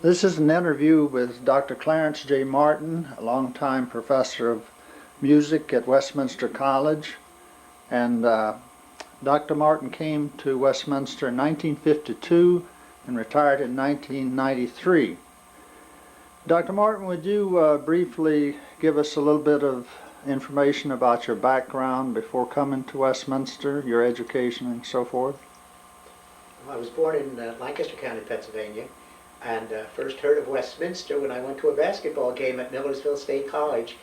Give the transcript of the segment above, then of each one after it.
This is an interview with Dr. Clarence J. Martin, a longtime professor of music at Westminster College. And Dr. Martin came to Westminster in 1952 and retired in 1993. Dr. Martin, would you briefly give us a little bit of information about your background before coming to Westminster, your education and so forth? I was born in Lancaster County, Pennsylvania, and first heard of Westminster when I went to a basketball game at Millersville State College,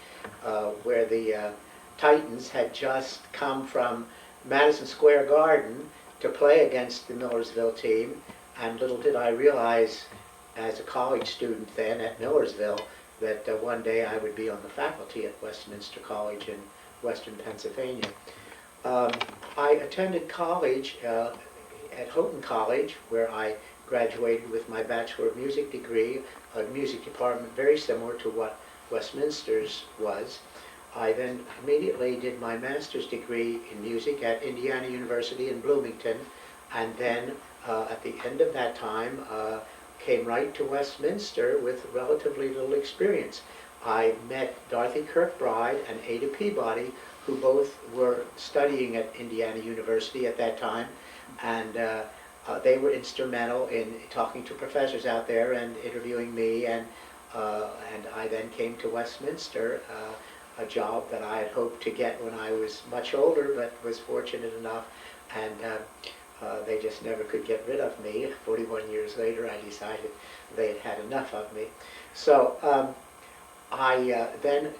where the Titans had just come from Madison Square Garden to play against the Millersville team. And little did I realize, as a college student then at Millersville, that one day I would be on the faculty at Westminster College in Western Pennsylvania. I attended college at Houghton College, where I graduated with my Bachelor of Music degree, a music department very similar to what Westminster's was. I then immediately did my master's degree in music at Indiana University in Bloomington, and then at the end of that time came right to Westminster with relatively little experience. I met Dorothy Kirkbride and Ada Peabody, who both were studying at Indiana University at that time, and they were instrumental in talking to professors out there and interviewing me, and I then came to Westminster, a job that I had hoped to get when I was much older, but was fortunate enough, and they just never could get rid of me. 41 years later, I decided they had had enough of me. So I then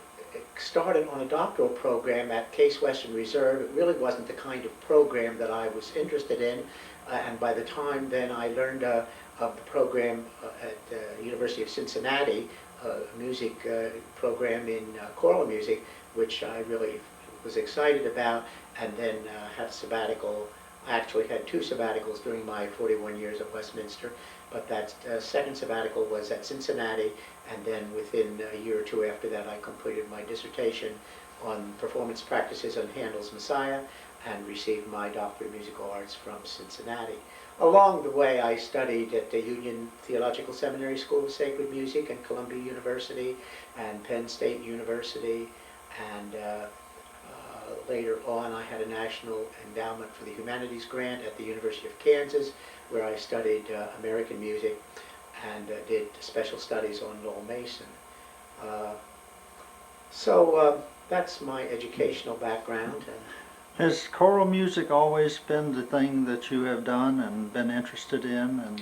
started on a doctoral program at Case Western Reserve. It really wasn't the kind of program that I was interested in, and by the time then I learned of the program at the University of Cincinnati, a music program in choral music, which I really was excited about, and then had a sabbatical. I actually had two sabbaticals during my 41 years at Westminster, but that second sabbatical was at Cincinnati, and then within a year or two after that I completed my dissertation on performance practices on Handel's Messiah and received my Doctorate of Musical Arts from Cincinnati. Along the way I studied at the Union Theological Seminary School of Sacred Music and Columbia University and Penn State University, and later on I had a National Endowment for the Humanities grant at the University of Kansas, where I studied American music and did special studies on Lowell Mason. So that's my educational background. Has choral music always been the thing that you have done and been interested in? And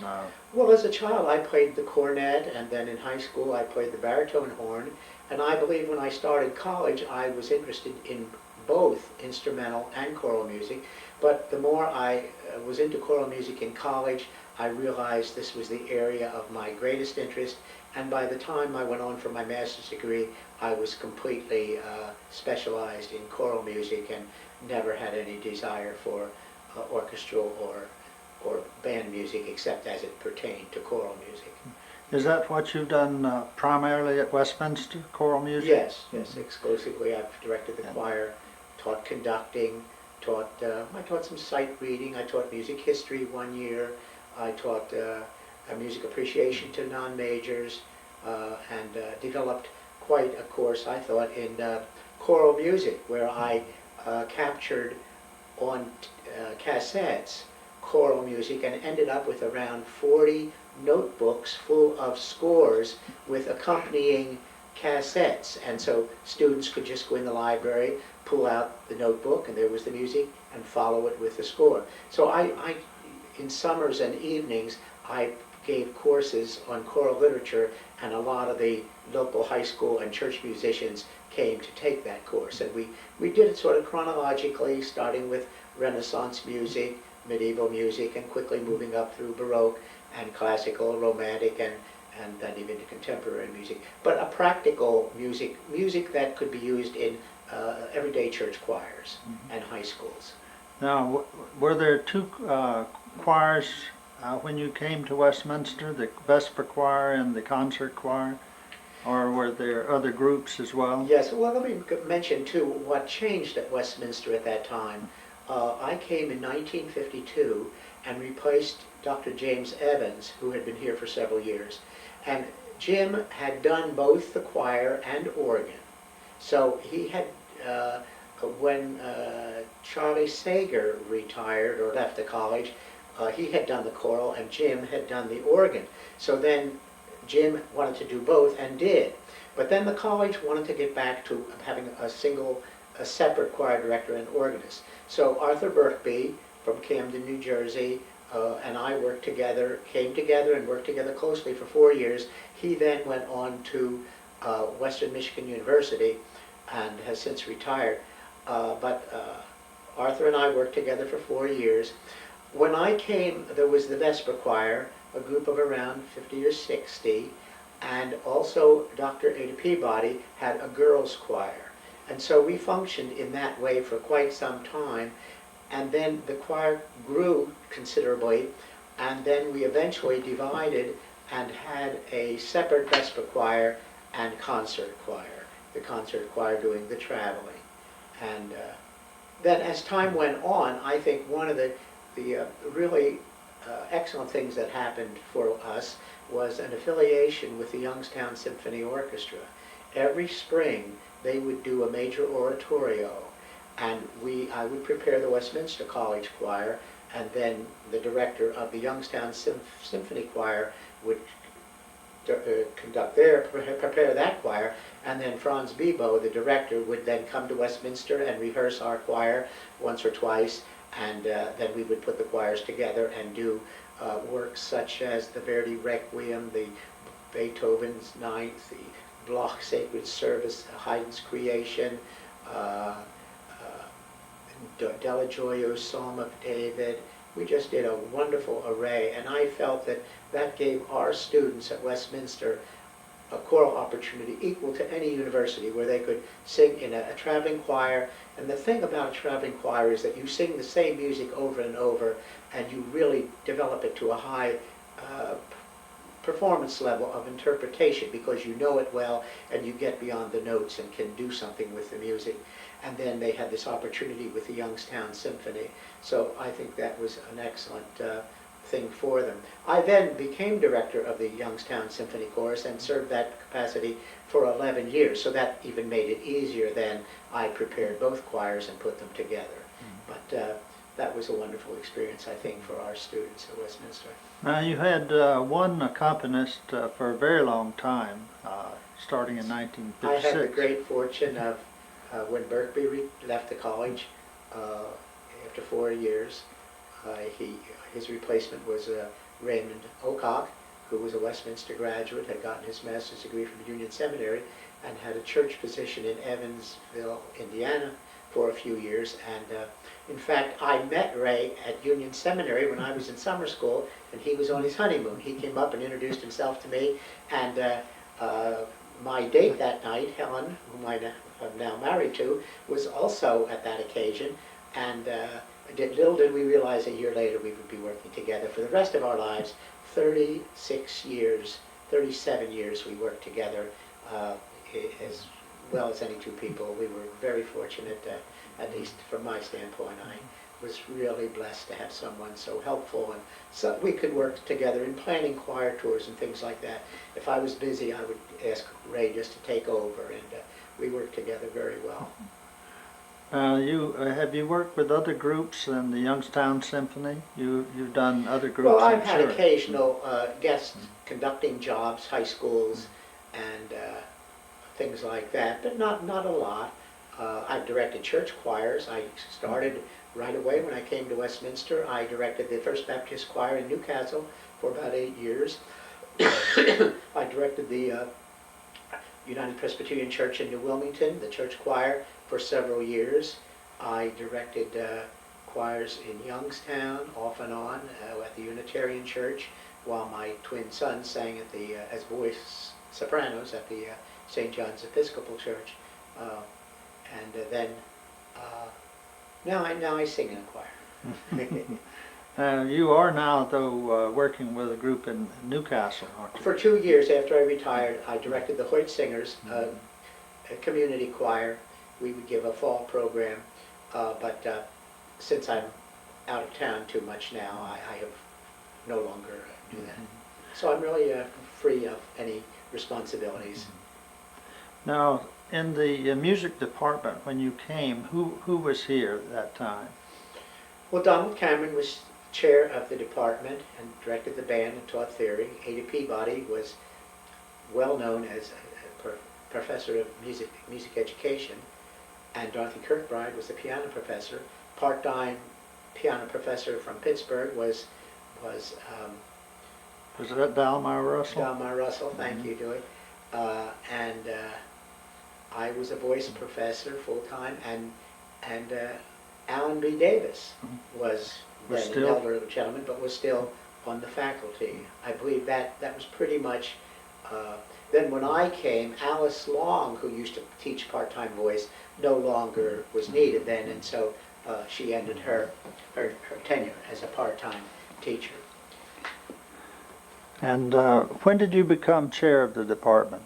well, as a child I played the cornet, and then in high school I played the baritone horn, and I believe when I started college I was interested in both instrumental and choral music, but the more I was into choral music in college, I realized this was the area of my greatest interest, and by the time I went on for my master's degree I was completely specialized in choral music and never had any desire for orchestral or band music except as it pertained to choral music. is that what you've done primarily at Westminster, choral music? Yes, exclusively. I've directed the choir, taught conducting, I taught some sight reading, I taught music history 1 year, I taught music appreciation to non-majors, and developed quite a course, I thought, in choral music, where I captured on cassettes choral music and ended up with around 40 notebooks full of scores with accompanying cassettes, and so students could just go in the library, pull out the notebook, and there was the music, and follow it with the score. So I in summers and evenings I gave courses on choral literature, and a lot of the local high school and church musicians came to take that course, and we did it sort of chronologically, starting with Renaissance music, medieval music, and quickly moving up through Baroque and classical, romantic, and then even to contemporary music. But a practical music that could be used in everyday church choirs and high schools. Now, were there two choirs when you came to Westminster, the Vesper Choir and the Concert Choir? Or were there other groups as well? Yes, well, let me mention too what changed at Westminster at that time. I came in 1952 and replaced Dr. James Evans, who had been here for several years. And Jim had done both the choir and organ. So he had, when Charlie Sager retired or left the college, he had done the choral and Jim had done the organ. So then Jim wanted to do both and did. But then the college wanted to get back to having a separate choir director and organist. So Arthur Birkby from Camden, New Jersey, and I came together and worked together closely for 4 years. He then went on to Western Michigan University and has since retired. But Arthur and I worked together for 4 years. When I came, there was the Vesper Choir, a group of around 50 or 60, and also Dr. Ada Peabody had a girls' choir. And so we functioned in that way for quite some time, and then the choir grew considerably, and then we eventually divided and had a separate Vesper Choir and concert choir, the concert choir doing the traveling. And then as time went on, I think one of the really excellent things that happened for us was an affiliation with the Youngstown Symphony Orchestra. Every spring they would do a major oratorio, and I would prepare the Westminster College Choir, and then the director of the Youngstown Symphony Choir would prepare that choir, and then Franz Bebo, the director, would then come to Westminster and rehearse our choir once or twice, and then we would put the choirs together and do works such as the Verdi Requiem, the Beethoven's Ninth, the Bloch Sacred Service, Haydn's Creation, Della Gioio's Psalm of David. We just did a wonderful array, and I felt that that gave our students at Westminster a choral opportunity equal to any university, where they could sing in a traveling choir. And the thing about a traveling choir is that you sing the same music over and over, and you really develop it to a high performance level of interpretation, because you know it well and you get beyond the notes and can do something with the music. And then they had this opportunity with the Youngstown Symphony. So I think that was an excellent thing for them. I then became director of the Youngstown Symphony Chorus and served that capacity for 11 years. So that even made it easier. Then I prepared both choirs and put them together. But that was a wonderful experience, I think, for our students at Westminster. Now, you had one accompanist for a very long time, starting in 1956. I had the great fortune of, when Birkby left the college after 4 years, his replacement was Raymond Ocock, who was a Westminster graduate, had gotten his master's degree from Union Seminary, and had a church position in Evansville, Indiana, for a few years. And in fact, I met Ray at Union Seminary when I was in summer school, and he was on his honeymoon. He came up and introduced himself to me, and my date that night, Helen, whom I'm now married to, was also at that occasion. And little did we realize a year later we would be working together for the rest of our lives. 36 years, 37 years we worked together, as well as any two people. We were very fortunate, at least from my standpoint. I was really blessed to have someone so helpful, and so we could work together in planning choir tours and things like that. If I was busy, I would ask Ray just to take over, and we worked together very well. Have you worked with other groups than the Youngstown Symphony? You've done other groups. Well, I've had sure. occasional guest conducting jobs, high schools, and things like that, but not a lot. I've directed church choirs. I started right away when I came to Westminster. I directed the First Baptist Choir in Newcastle for about 8 years. I directed the United Presbyterian Church in New Wilmington, the church choir, for several years. I directed choirs in Youngstown, off and on, at the Unitarian Church, while my twin sons sang at the as voice sopranos at the St. John's Episcopal Church. And then now I sing in a choir. You are now, though, working with a group in Newcastle, aren't you? For 2 years after I retired, I directed the Hoyt Singers, a community choir. We would give a fall program, but since I'm out of town too much now, I have no longer do that. So I'm really free of any responsibilities. Now, in the music department, when you came, who was here at that time? Well, Donald Cameron was chair of the department and directed the band and taught theory. Ada Peabody was well known as a professor of music education, and Dorothy Kirkbride was a piano professor. Part-time piano professor from Pittsburgh was Was that Dalmar Russell? Dalmar Russell. Thank you, Joy. And I was a voice professor full-time, and Alan B. Davis was then an still? elder gentleman, but was still on the faculty. I believe that was pretty much. Then when I came, Alice Long, who used to teach part-time voice, no longer was needed then, and so she ended her tenure as a part-time teacher. And when did you become chair of the department?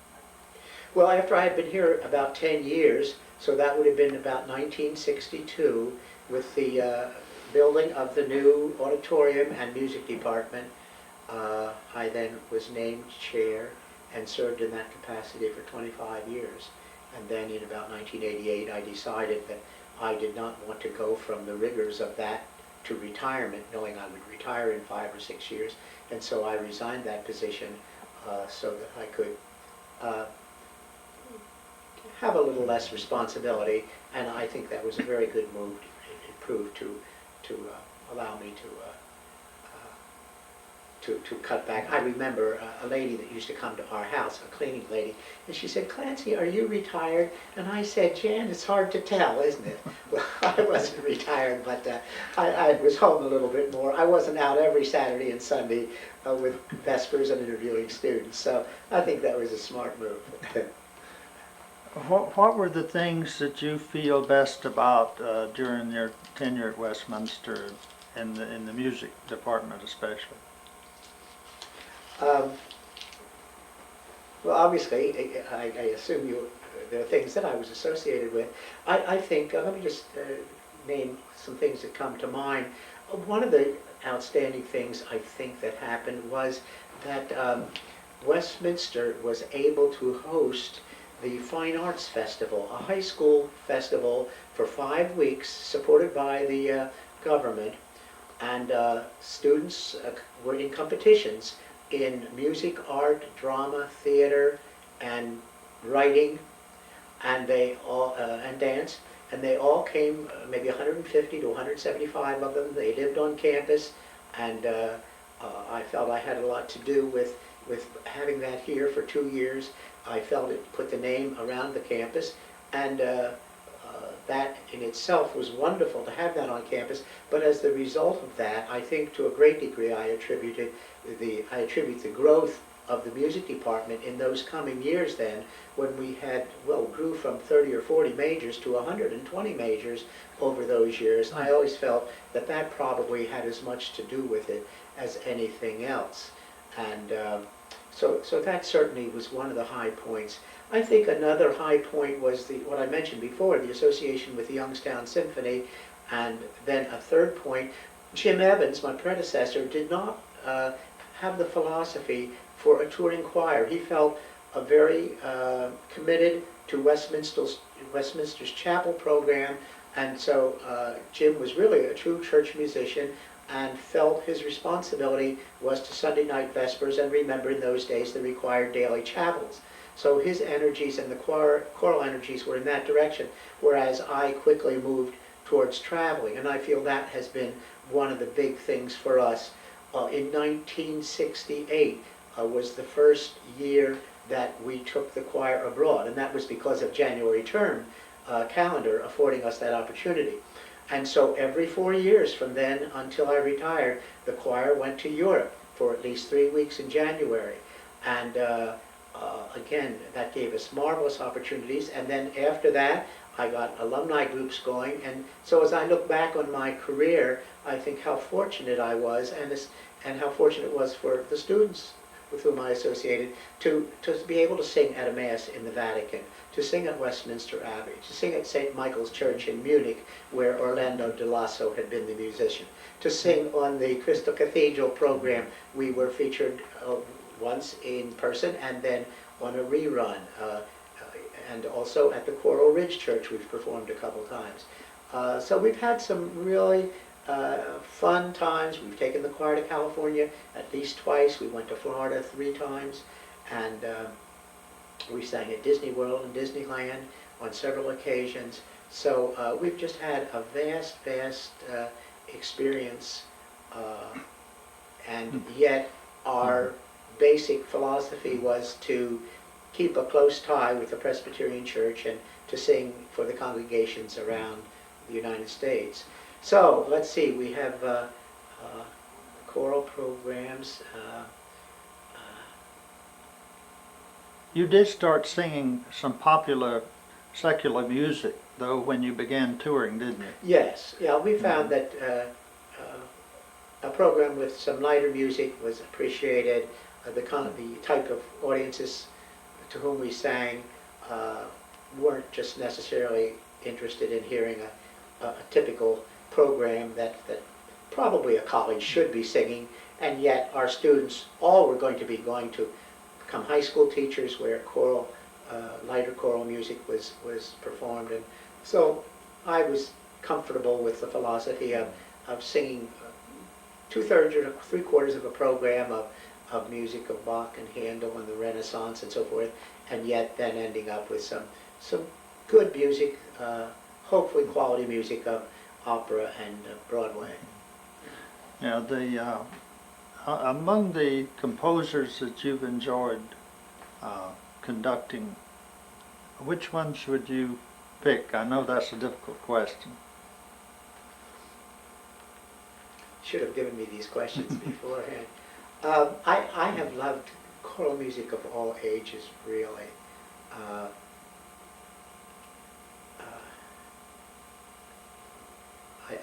Well, after I had been here about 10 years, so that would have been about 1962, with the building of the new auditorium and music department, I then was named chair and served in that capacity for 25 years. And then in about 1988, I decided that I did not want to go from the rigors of that to retirement, knowing I would retire in 5 or 6 years. And so I resigned that position so that I could have a little less responsibility. And I think that was a very good move. It proved to allow me to cut back. I remember a lady that used to come to our house, a cleaning lady, and she said, "Clancy, are you retired?" And I said, "Jan, it's hard to tell, isn't it?" Well, I wasn't retired, but I was home a little bit more. I wasn't out every Saturday and Sunday with Vespers and interviewing students, so I think that was a smart move. What were the things that you feel best about during your tenure at Westminster in the music department especially? Well, obviously, I assume there are things that I was associated with. I think, let me just name some things that come to mind. One of the outstanding things I think that happened was that Westminster was able to host the Fine Arts Festival, a high school festival for 5 weeks, supported by the government, and students were in competitions in music, art, drama, theater, and writing, and they all and dance, and they all came, maybe 150 to 175 of them. They lived on campus, and I felt I had a lot to do with having that here for 2 years. I felt it put the name around the campus, and that in itself was wonderful to have that on campus. But as the result of that, I think to a great degree I attribute the growth of the music department in those coming years then, when we had, well, grew from 30 or 40 majors to 120 majors over those years. I always felt that that probably had as much to do with it as anything else. And so that certainly was one of the high points. I think another high point was what I mentioned before, the association with the Youngstown Symphony, and then a third point, Jim Evans, my predecessor, did not have the philosophy for a touring choir. He felt very committed to Westminster's chapel program, and so Jim was really a true church musician and felt his responsibility was to Sunday night vespers, and remember in those days the required daily chapels. So his energies and the choral energies were in that direction, whereas I quickly moved towards traveling, and I feel that has been one of the big things for us. In 1968 was the first year that we took the choir abroad, and that was because of January term calendar affording us that opportunity. And so every 4 years from then until I retired, the choir went to Europe for at least 3 weeks in January. And again, that gave us marvelous opportunities. And then after that, I got alumni groups going. And so as I look back on my career, I think how fortunate I was, and how fortunate it was for the students with whom I associated, to be able to sing at a Mass in the Vatican, to sing at Westminster Abbey, to sing at St. Michael's Church in Munich, where Orlando de Lasso had been the musician, to sing on the Crystal Cathedral program. We were featured once in person and then on a rerun, and also at the Coral Ridge Church we've performed a couple times. So we've had some really fun times. We've taken the choir to California at least twice. We went to Florida 3 times, and we sang at Disney World and Disneyland on several occasions. So we've just had a vast experience, and yet our basic philosophy was to keep a close tie with the Presbyterian Church and to sing for the congregations around the United States. So let's see, we have choral programs. You did start singing some popular secular music, though, when you began touring, didn't you? Yes, yeah, we found that a program with some lighter music was appreciated. The type of audiences to whom we sang weren't just necessarily interested in hearing a typical program that probably a college should be singing, and yet our students all were going to become high school teachers where choral, lighter choral music was performed. And so I was comfortable with the philosophy of singing 2/3 or 3/4 of a program of music of Bach and Handel and the Renaissance and so forth, and yet then ending up with some good music, hopefully quality music of opera and Broadway. Yeah, among the composers that you've enjoyed conducting, which ones would you pick? I know that's a difficult question. Should have given me these questions beforehand. I have loved choral music of all ages, really.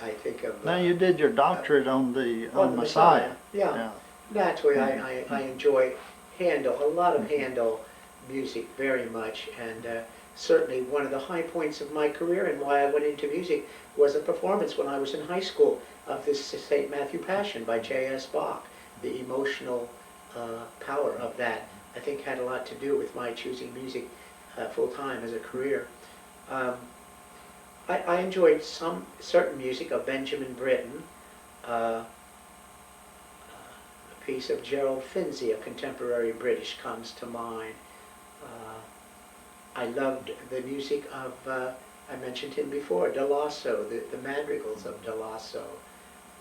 I think of... Now you did your doctorate on the Messiah. Yeah. Yeah. Naturally, I enjoy Handel, a lot of Handel music very much, and certainly one of the high points of my career and why I went into music was a performance when I was in high school of this St. Matthew Passion by J.S. Bach. The emotional power of that, I think, had a lot to do with my choosing music full-time as a career. I enjoyed some certain music of Benjamin Britten, a piece of Gerald Finzi, a contemporary British, comes to mind. I loved the music of, I mentioned him before, de Lasso, the madrigals of de Lasso.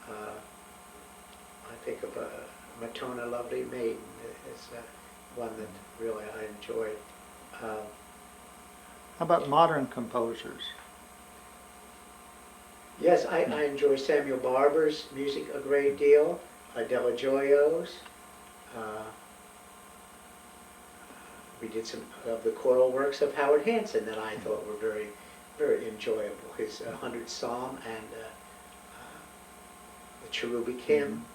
I think of Matona, Lovely Maiden is one that really I enjoyed. How about modern composers? Yes, I enjoy Samuel Barber's music a great deal, Della Gioio's. We did some of the choral works of Howard Hanson that I thought were very, very enjoyable. His 100th Psalm and the Cherubic Hymn.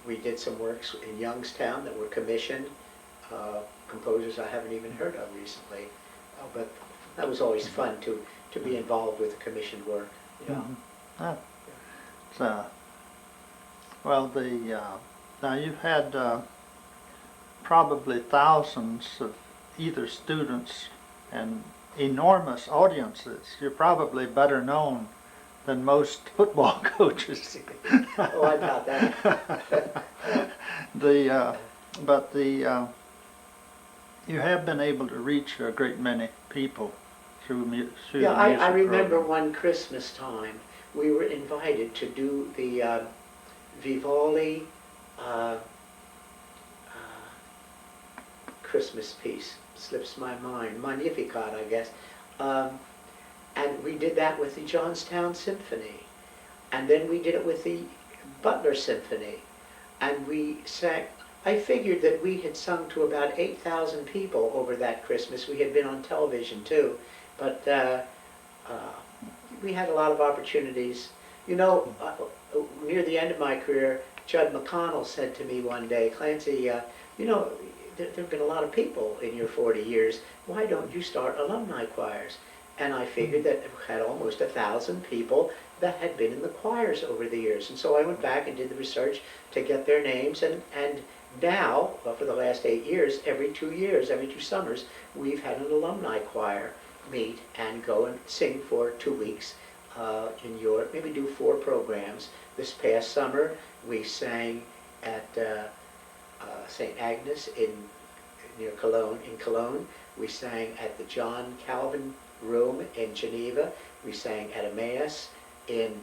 We did some works in Youngstown that were commissioned, composers I haven't even heard of recently, but that was always fun to be involved with commissioned work. Yeah. So, well, now you've had probably thousands of either students and enormous audiences. You're probably better known than most football coaches. Oh, I doubt that. You have been able to reach a great many people through the music I remember program. one Christmas time we were invited to do the Vivaldi Christmas piece. Slips my mind. Magnificat, I guess. And we did that with the Johnstown Symphony. And then we did it with the Butler Symphony. And we sang, I figured that we had sung to about 8,000 people over that Christmas. We had been on television too. But we had a lot of opportunities. You know, near the end of my career, Judd McConnell said to me one day, Clancy, you know, there have been a lot of people in your 40 years. Why don't you start alumni choirs? And I figured that it had almost 1,000 people that had been in the choirs over the years. And so I went back and did the research to get their names. And now, well, for the last 8 years, every 2 years, every 2 summers, we've had an alumni choir meet and go and sing for 2 weeks in Europe, maybe do 4 programs. This past summer, we sang at St. Agnes near Cologne, in Cologne. We sang at the John Calvin Room in Geneva. We sang at Emmaus in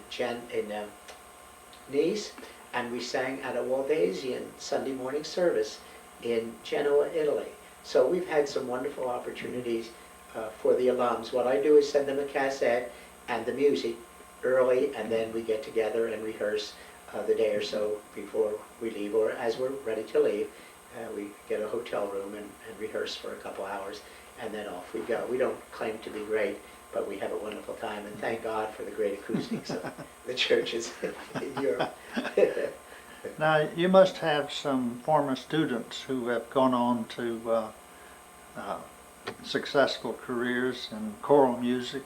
Nice, and we sang at a Waldesian Sunday morning service in Genoa, Italy. So we've had some wonderful opportunities for the alums. What I do is send them a cassette and the music early, and then we get together and rehearse the day or so before we leave, or as we're ready to leave. We get a hotel room and rehearse for a couple hours, and then off we go. We don't claim to be great, but we have a wonderful time, and thank God for the great acoustics of the churches in Europe. Now, you must have some former students who have gone on to successful careers in choral music.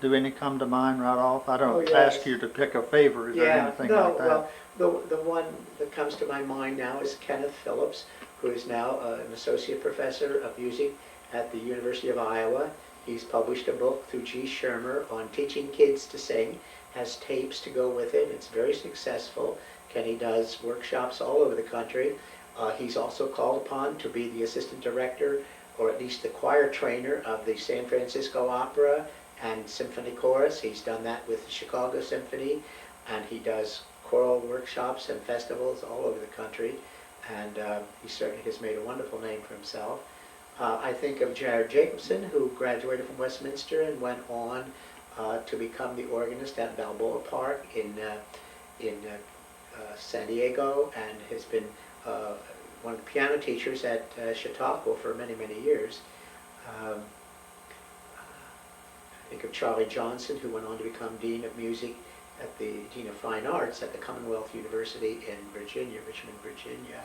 Do any come to mind right off? I don't ask you to pick a favorite or anything like that. Well, the one that comes to my mind now is Kenneth Phillips, who is now an associate professor of music at the University of Iowa. He's published a book through G. Shermer on teaching kids to sing, has tapes to go with it. It's very successful. Kenny does workshops all over the country. He's also called upon to be the assistant director, or at least the choir trainer, of the San Francisco Opera and Symphony Chorus. He's done that with the Chicago Symphony, and he does choral workshops and festivals all over the country, and he certainly has made a wonderful name for himself. I think of Jared Jacobson, who graduated from Westminster and went on to become the organist at Balboa Park in San Diego, and has been one of the piano teachers at Chautauqua for many, many years. I think of Charlie Johnson, who went on to become Dean of Music at the Dean of Fine Arts at the Commonwealth University in Virginia, Richmond, Virginia.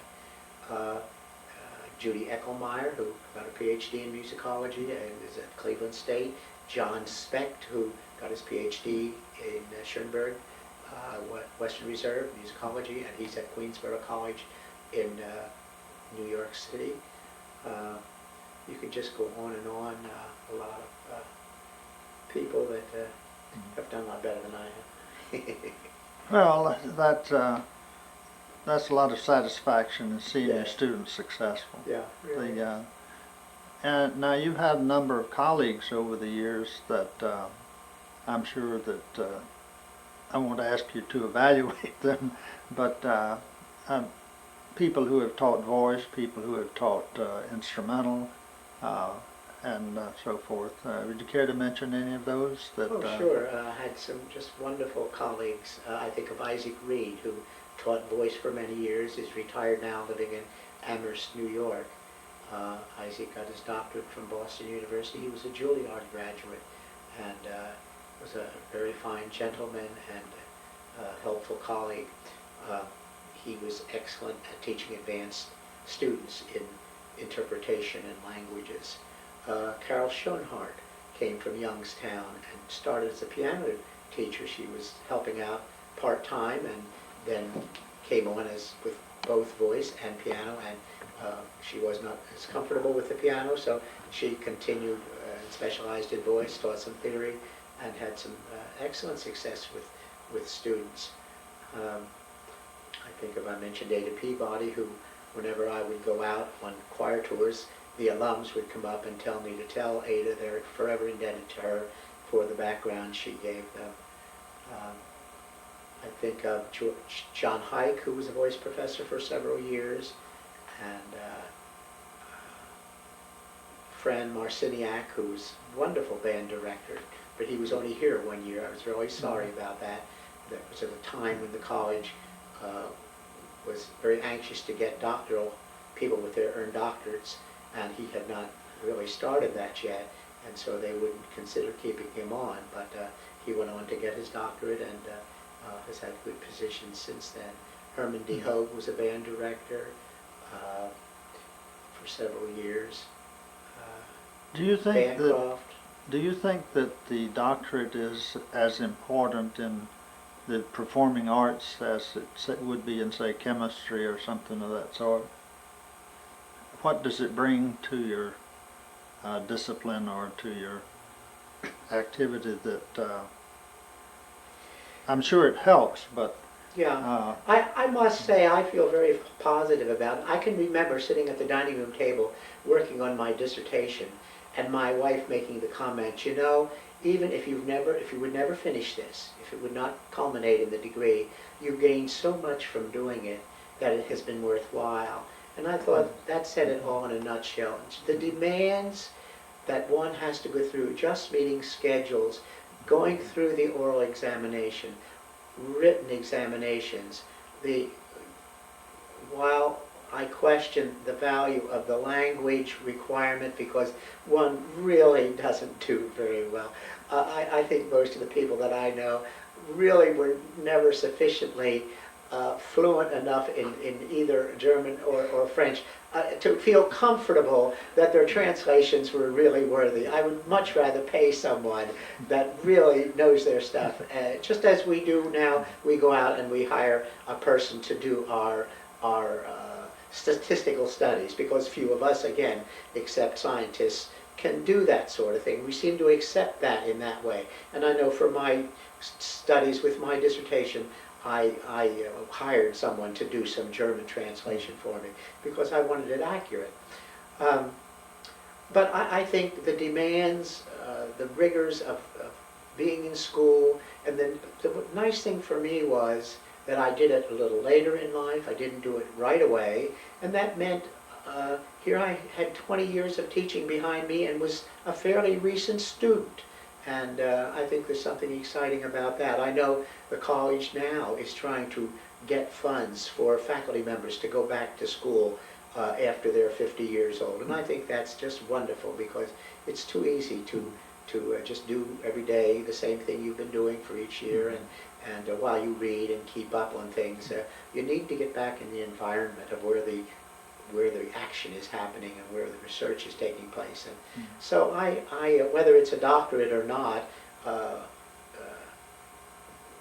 Judy Eckelmeyer, who got a PhD in musicology and is at Cleveland State. John Specht, who got his PhD in Schoenberg, Western Reserve, musicology, and he's at Queensborough College in New York City. You could just go on and on. A lot of people that have done a lot better than I have. Well, that's a lot of satisfaction in seeing your students successful. Yeah, really. And now you've had a number of colleagues over the years that I'm sure that I won't ask you to evaluate them, but people who have taught voice, people who have taught instrumental, and so forth. Would you care to mention any of those? Sure. I had some just wonderful colleagues. I think of Isaac Reed, who taught voice for many years, is retired now, living in Amherst, New York. Isaac got his doctorate from Boston University. He was a Juilliard graduate, and was a very fine gentleman and helpful colleague. He was excellent at teaching advanced students in interpretation and languages. Carol Schoenhardt came from Youngstown and started as a piano teacher. She was helping out part-time and then came on with both voice and piano, and she was not as comfortable with the piano, so she continued and specialized in voice, taught some theory, and had some excellent success with students. I think I mentioned Ada Peabody, who, whenever I would go out on choir tours, the alums would come up and tell me to tell Ada they're forever indebted to her for the background she gave them. I think of John Hike, who was a voice professor for several years, and Fran Marciniak, who was a wonderful band director, but he was only here 1 year. I was really sorry about that. That was at a time when the college was very anxious to get doctoral people with their earned doctorates, and he had not really started that yet, and so they wouldn't consider keeping him on, but he went on to get his doctorate and has had good positions since then. Herman D. Hogue was a band director for several years. Do you think that Bancroft. Do you think that the doctorate is as important in the performing arts as it would be in, say, chemistry or something of that sort? What does it bring to your discipline or to your activity that I'm sure it helps, but Yeah, I must say I feel very positive about it. I can remember sitting at the dining room table working on my dissertation and my wife making the comment, you know, even if you would never finish this, if it would not culminate in the degree, you gain so much from doing it that it has been worthwhile. And I thought that said it all in a nutshell. The demands that one has to go through, just meeting schedules, going through the oral examination, written examinations, while I question the value of the language requirement because one really doesn't do very well. I think most of the people that I know really were never sufficiently fluent enough in either German or French to feel comfortable that their translations were really worthy. I would much rather pay someone that really knows their stuff. Just as we do now, we go out and we hire a person to do our statistical studies, because few of us, again, except scientists, can do that sort of thing. We seem to accept that in that way. And I know for my studies with my dissertation, I hired someone to do some German translation for me because I wanted it accurate. But I think the demands, the rigors of being in school, and then the nice thing for me was that I did it a little later in life. I didn't do it right away, and that meant here I had 20 years of teaching behind me and was a fairly recent student. And I think there's something exciting about that. I know the college now is trying to get funds for faculty members to go back to school after they're 50 years old. And I think that's just wonderful because it's too easy to just do every day the same thing you've been doing for each year. And while you read and keep up on things, you need to get back in the environment of where the action is happening and where the research is taking place. And so whether it's a doctorate or not,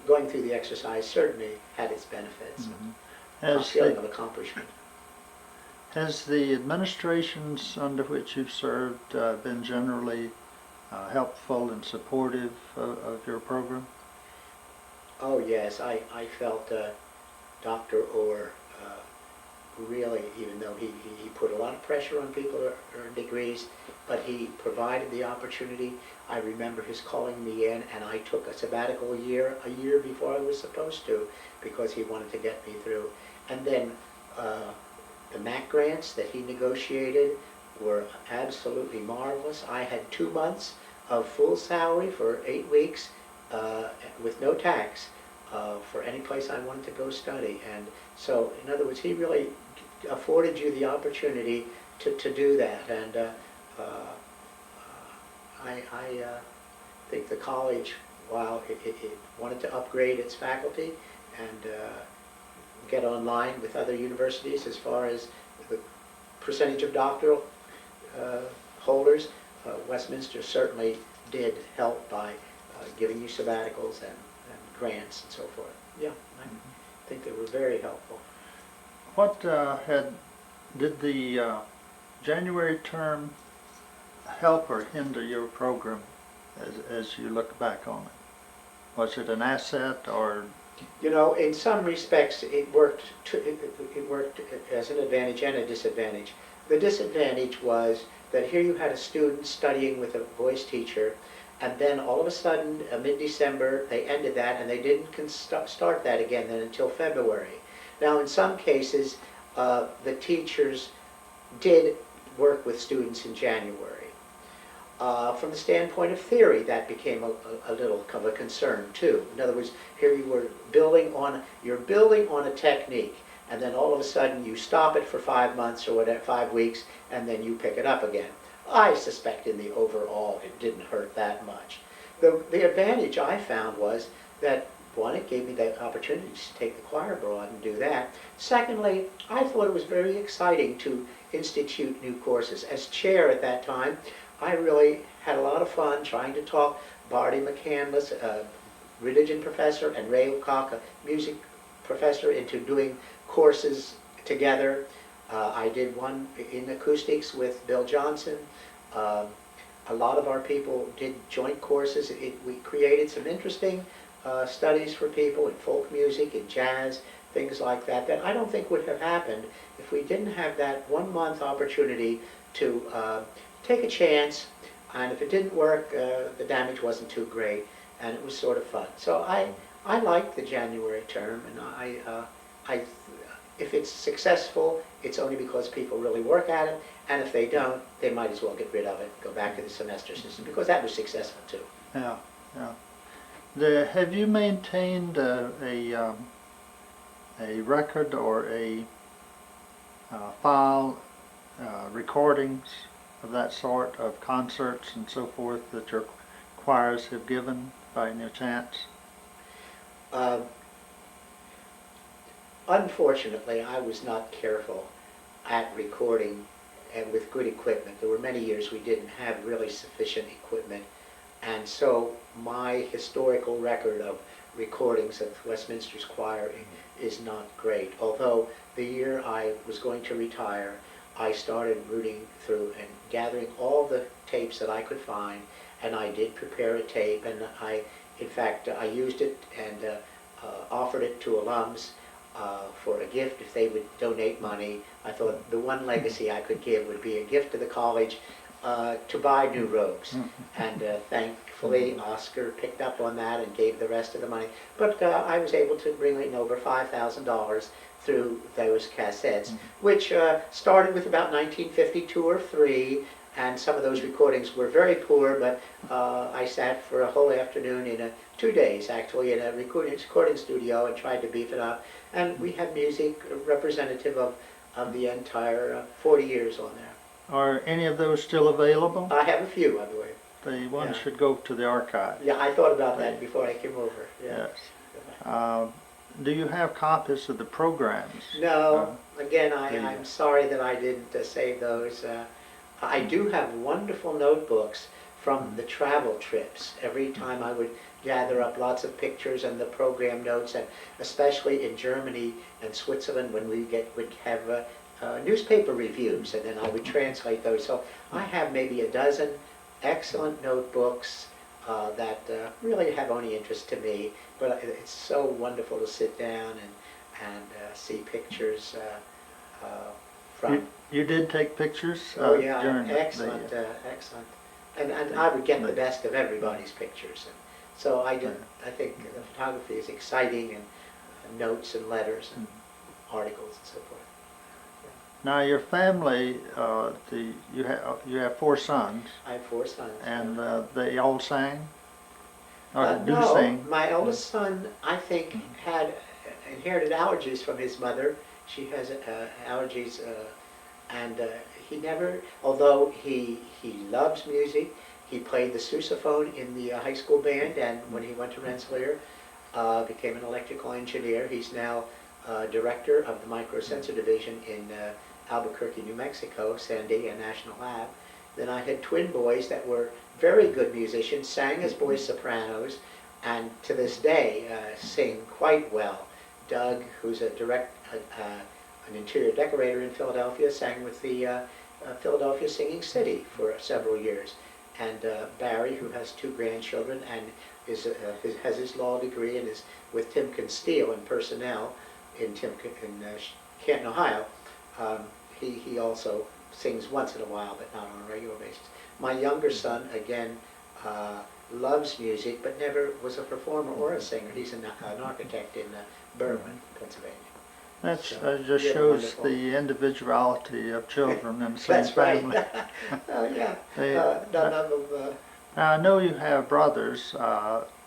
going through the exercise certainly had its benefits. A feeling of accomplishment. Has the administrations under which you've served been generally helpful and supportive of your program? Oh yes, I felt Dr. Orr really, even though he put a lot of pressure on people to earn degrees, but he provided the opportunity. I remember his calling me in, and I took a sabbatical year before I was supposed to, because he wanted to get me through. And then the MAC grants that he negotiated were absolutely marvelous. I had 2 months of full salary for 8 weeks with no tax for any place I wanted to go study. And so, in other words, he really afforded you the opportunity to do that. And I think the college, while it wanted to upgrade its faculty and get online with other universities as far as the percentage of doctoral holders, Westminster certainly did help by giving you sabbaticals and grants and so forth. Yeah, I think they were very helpful. What did the January term help or hinder your program as you look back on it? Was it an asset or? You know, in some respects, it worked as an advantage and a disadvantage. The disadvantage was that here you had a student studying with a voice teacher, and then all of a sudden, mid-December, they ended that, and they didn't start that again then until February. Now, in some cases, the teachers did work with students in January. From the standpoint of theory, that became a little of a concern too. In other words, here you were building on a technique, and then all of a sudden you stop it for 5 months or whatever, 5 weeks, and then you pick it up again. I suspect in the overall it didn't hurt that much. The advantage I found was that one, it gave me the opportunity to take the choir abroad and do that. Secondly, I thought it was very exciting to institute new courses. As chair at that time, I really had a lot of fun trying to talk Barty McCandless, a religion professor, and Ray Lecoq, a music professor, into doing courses together. I did one in acoustics with Bill Johnson. A lot of our people did joint courses. We created some interesting studies for people in folk music, in jazz, things like that, that I don't think would have happened if we didn't have that 1 month opportunity to take a chance, and if it didn't work, the damage wasn't too great, and it was sort of fun. So I liked the January term, and if it's successful, it's only because people really work at it, and if they don't, they might as well get rid of it, go back to the semester system, because that was successful too. Yeah, yeah. Have you maintained a record or a file, recordings of that sort, of concerts and so forth that your choirs have given by any chance? Unfortunately, I was not careful at recording and with good equipment. There were many years we didn't have really sufficient equipment, and so my historical record of recordings of Westminster's choir is not great. Although the year I was going to retire, I started rooting through and gathering all the tapes that I could find, and I did prepare a tape, and in fact, I used it and offered it to alums for a gift if they would donate money. I thought the one legacy I could give would be a gift to the college to buy new robes. And thankfully, Oscar picked up on that and gave the rest of the money. But I was able to bring in over $5,000 through those cassettes, which started with about 1952 or 3, and some of those recordings were very poor, but I sat for a whole afternoon 2 days actually in a recording studio and tried to beef it up, and we have music representative of the entire 40 years on there. Are any of those still available? I have a few, I believe. The ones should go to the archive. Yeah, I thought about that before I came over. Yeah. Yes. Do you have copies of the programs? No. Again, I'm sorry that I didn't save those. I do have wonderful notebooks from the travel trips. Every time I would gather up lots of pictures and the program notes, and especially in Germany and Switzerland when we would have newspaper reviews, and then I would translate those. So I have maybe a dozen excellent notebooks that really have only interest to me, but it's so wonderful to sit down and see pictures from. You did take pictures? Oh yeah, during excellent, excellent. And I would get the best of everybody's pictures. And so I think the photography is exciting, and notes and letters and articles and so forth. Now your family, you have 4 sons. I have 4 sons. And they all sang? Or do no, sing? My eldest son, I think, had inherited allergies from his mother. She has allergies, and he never, although he loves music, he played the sousaphone in the high school band, and when he went to Rensselaer, became an electrical engineer. He's now director of the microsensor division in Albuquerque, New Mexico, Sandia National Lab. Then I had twin boys that were very good musicians, sang as boys sopranos, and to this day sing quite well. Doug, who's an interior decorator in Philadelphia, sang with the Philadelphia Singing City for several years. And Barry, who has 2 grandchildren and has his law degree and is with Timken Steel in personnel in Canton, Ohio. He also sings once in a while, but not on a regular basis. My younger son, again, loves music, but never was a performer or a singer. He's an architect in Berwyn, Pennsylvania. That So, just shows the individuality of children in the same That's family. right. Oh yeah. None of them. Now, I know you have brothers.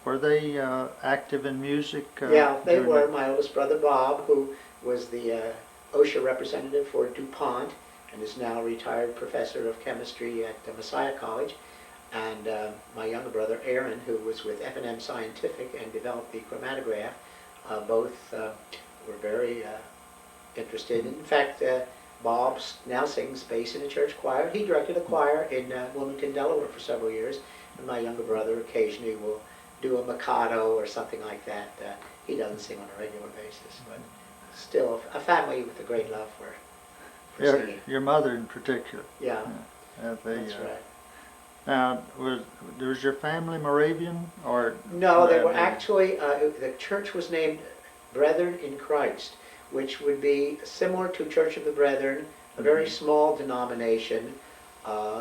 Were they active in music? Yeah, they were. My oldest brother Bob, who was the OSHA representative for DuPont and is now a retired professor of chemistry at Messiah College. and my younger brother Aaron, who was with F&M Scientific and developed the chromatograph, both were very interested. In fact, Bob now sings bass in a church choir. He directed a choir in Wilmington, Delaware for several years, and my younger brother occasionally will do a Mikado or something like that. He doesn't sing on a regular basis, but still a family with a great love for singing. Your mother in particular. Yeah, That's that's right. Now, was your family Moravian or? No, they were actually, the church was named Brethren in Christ, which would be similar to Church of the Brethren, a very small denomination,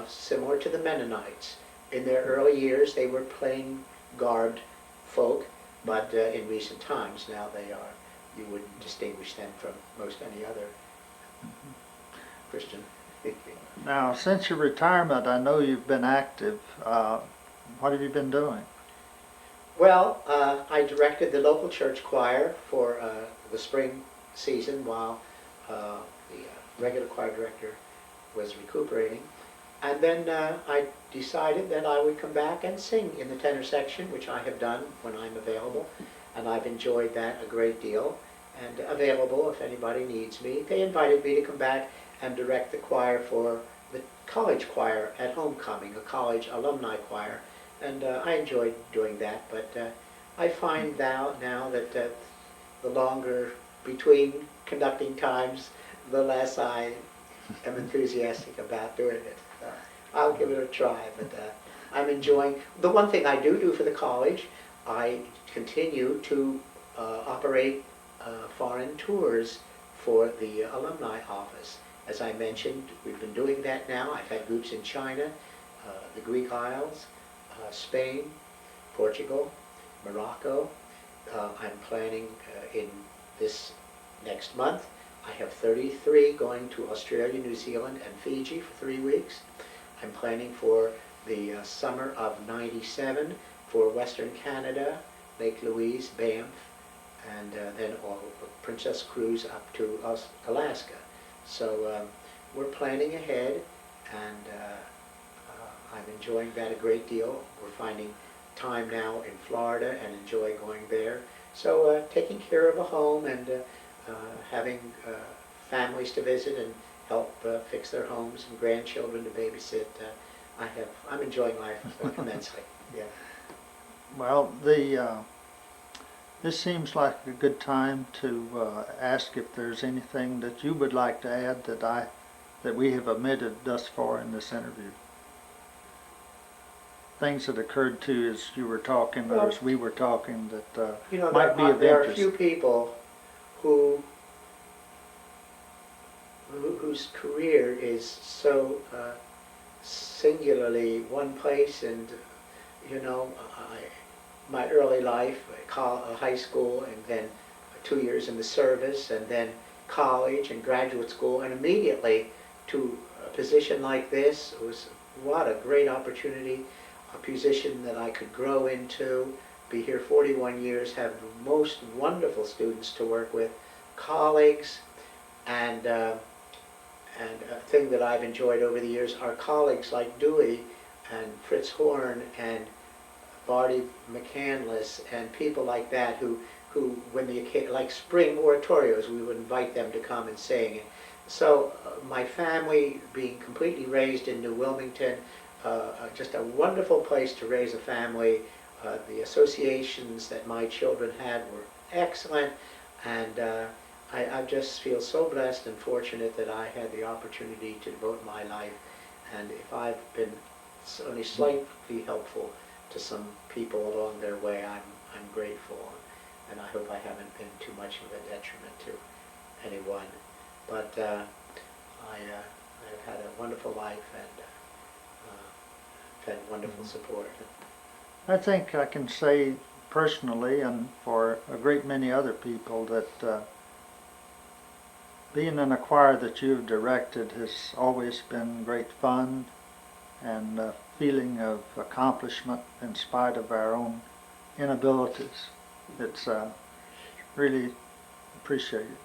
similar to the Mennonites. In their early years, they were plain garbed folk, but in recent times now they are, you wouldn't distinguish them from most any other Christian. Now, since your retirement, I know you've been active. What have you been doing? Well, I directed the local church choir for the spring season while the regular choir director was recuperating. And then I decided that I would come back and sing in the tenor section, which I have done when I'm available. And I've enjoyed that a great deal, and available if anybody needs me. They invited me to come back and direct the choir for the college choir at homecoming, a college alumni choir. And I enjoyed doing that, but I find now that the longer between conducting times, the less I am enthusiastic about doing it. I'll give it a try, but I'm enjoying. The one thing I do for the college, I continue to operate foreign tours for the alumni office. As I mentioned, we've been doing that now. I've had groups in China, the Greek Isles, Spain, Portugal, Morocco. I'm planning in this next month. I have 33 going to Australia, New Zealand, and Fiji for 3 weeks. I'm planning for the summer of '97 for Western Canada, Lake Louise, Banff, and then a Princess Cruise up to Alaska. So we're planning ahead, and I'm enjoying that a great deal. We're finding time now in Florida and enjoy going there. So taking care of a home and having families to visit and help fix their homes and grandchildren to babysit. I'm enjoying life immensely. Yeah. Well, this seems like a good time to ask if there's anything that you would like to add that we have omitted thus far in this interview. Things that occurred to you as you were talking, or as we were talking, that might be of interest. There are a few people whose career is so singularly one place, and my early life, high school, and then 2 years in the service, and then college and graduate school, and immediately to a position like this was what a great opportunity, a position that I could grow into, be here 41 years, have the most wonderful students to work with, colleagues, and a thing that I've enjoyed over the years are colleagues like Dewey and Fritz Horn and Barty McCandless and people like that who when like spring oratorios, we would invite them to come and sing. So my family being completely raised in New Wilmington, just a wonderful place to raise a family. The associations that my children had were excellent, and I just feel so blessed and fortunate that I had the opportunity to devote my life. And if I've been only slightly helpful to some people along their way, I'm grateful, and I hope I haven't been too much of a detriment to anyone. But I've had a wonderful life, and had wonderful support. I think I can say personally, and for a great many other people, that being in a choir that you've directed has always been great fun and a feeling of accomplishment in spite of our own inabilities. It's really appreciated.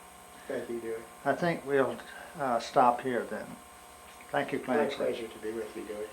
Thank you, Dewey. I think we'll stop here then. Thank you, Clarence. My pleasure to be with you, Dewey.